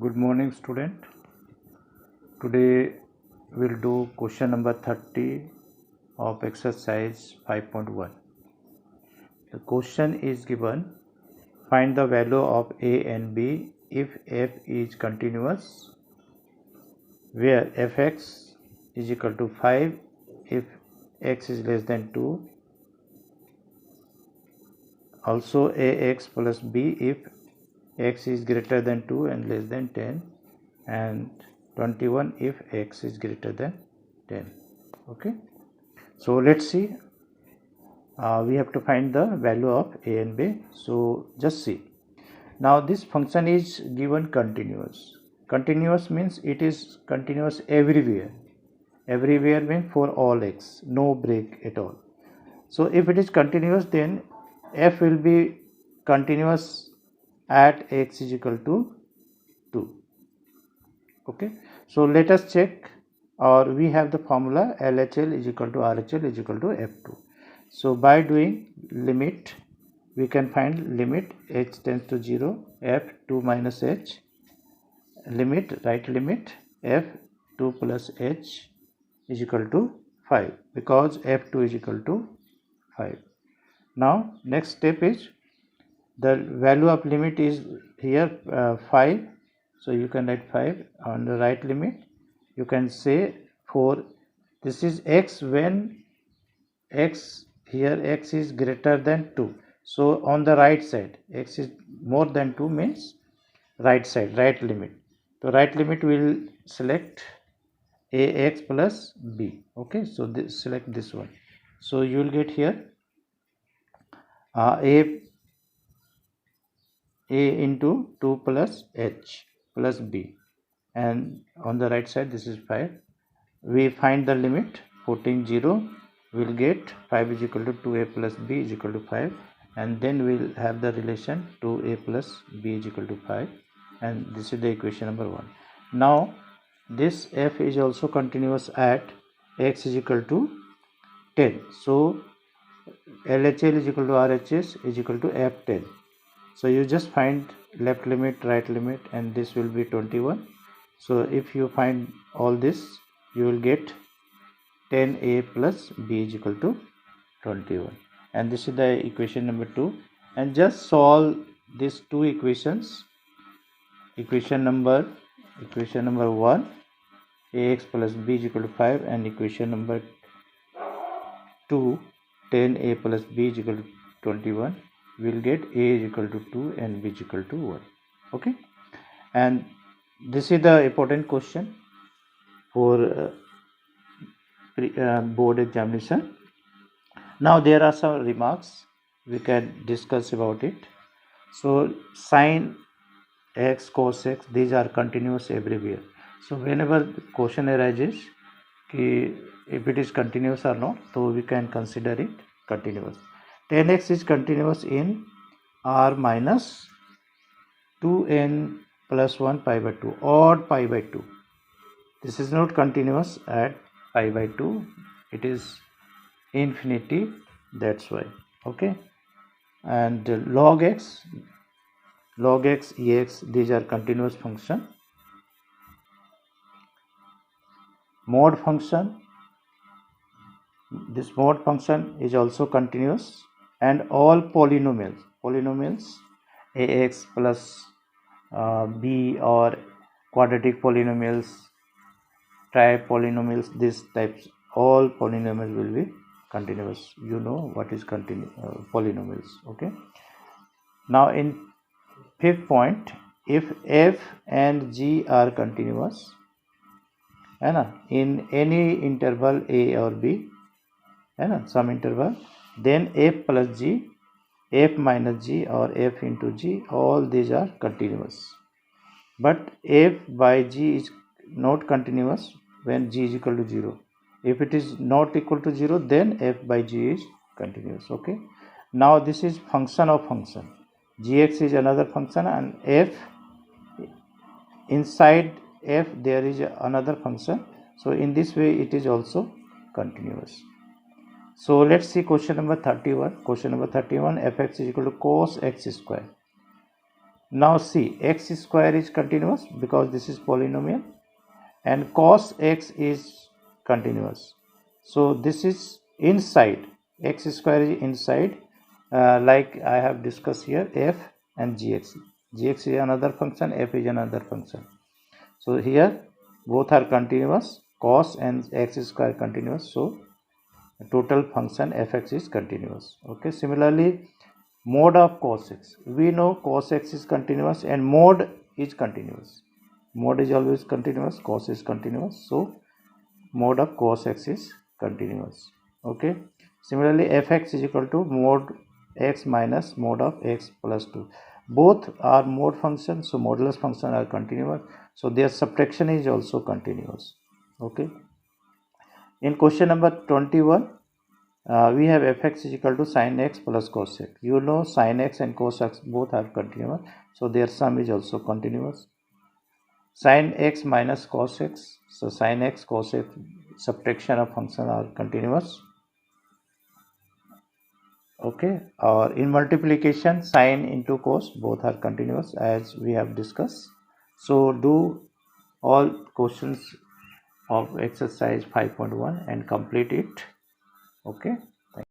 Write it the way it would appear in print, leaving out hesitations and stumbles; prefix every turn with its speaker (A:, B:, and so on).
A: Good morning, student. Today we'll do question number 30 of exercise 5.1. The question is given: find the value of a and b if f is continuous, where fx is equal to 5 if x is less than 2, also ax plus b if x is greater than 2 and less than 10, and 21 if x is greater than 10. Okay, so let's see. We have to find the value of a and b. So just see, now this function is given continuous means it is continuous everywhere means for all x, no break at all. So if it is continuous, then f will be continuous at x is equal to 2. Okay, so let us check, or we have the formula LHL is equal to RHL is equal to F2. So by doing limit, we can find limit h tends to 0 f2 minus h, limit right limit f2 plus h is equal to 5, because f2 is equal to 5. Now next step is, the value of limit is here 5, so you can write 5 on the right limit. You can say 4. This is x when x, here x is greater than 2, so on the right side x is more than 2 means right side, right limit. So right limit will select ax plus b. Okay, so select this one, so you will get here a into 2 plus h plus b, and on the right side this is 5. We find the limit, putting 0 we'll get 5 is equal to 2a plus b is equal to 5, and then we'll have the relation 2a plus b is equal to 5, and this is the equation number 1. Now this f is also continuous at x is equal to 10, so LHL is equal to RHS is equal to f10. So you just find left limit, right limit, and this will be 21. So if you find all this, you will get 10a plus b is equal to 21, and this is the equation number 2. And just solve these two equations. Equation number 1, ax plus b is equal to 5, and equation number 2, 10a plus b is equal to 21. We'll get a is equal to 2 and b is equal to 1. Okay, and this is the important question for board examination. Now there are some remarks we can discuss about it. So sine x, cos x, these are continuous everywhere. So whenever the question arises if it is continuous or not, so we can consider it continuous. 10x is continuous in r minus 2n plus 1 pi by 2, odd pi by 2. This is not continuous at pi by 2, it is infinity, that's why. Okay, and log x, ex, these are continuous function. Mod function, this mod function is also continuous, and all polynomials ax plus b, or quadratic polynomials, tripolynomials, these types, all polynomials will be continuous. You know what is polynomials. Okay, now in fifth point, if f and g are continuous in any interval a or b, some interval, then f plus g, f minus g, or f into g, all these are continuous. But f by g is not continuous when g is equal to 0. If it is not equal to 0, then f by g is continuous. Okay, now this is function of function. Gx is another function, and f, inside f there is another function. So in this way it is also continuous. So let's see question number 31. Question number 31, fx is equal to cos x square. Now see, x square is continuous because this is polynomial, and cos x is continuous. So this is inside, x square is inside, like I have discussed here, f and gx. Gx is another function, f is another function. So here both are continuous, cos and x square continuous, so total function fx is continuous. Okay, similarly mode of cos x, we know cos x is continuous and mode is continuous. Mode is always continuous, cos is continuous, so mode of cos x is continuous. Okay, similarly fx is equal to mode x minus mode of x plus 2. Both are mode functions, so modulus function are continuous, so their subtraction is also continuous. Okay, in question number 21, we have fx is equal to sin x plus cos x. You know sin x and cos x both are continuous, so their sum is also continuous. Sin x minus cos x, so sin x cos x subtraction of function are continuous. Okay, or in multiplication sin into cos both are continuous as we have discussed. So do all questions of exercise 5.1 and complete it. Okay.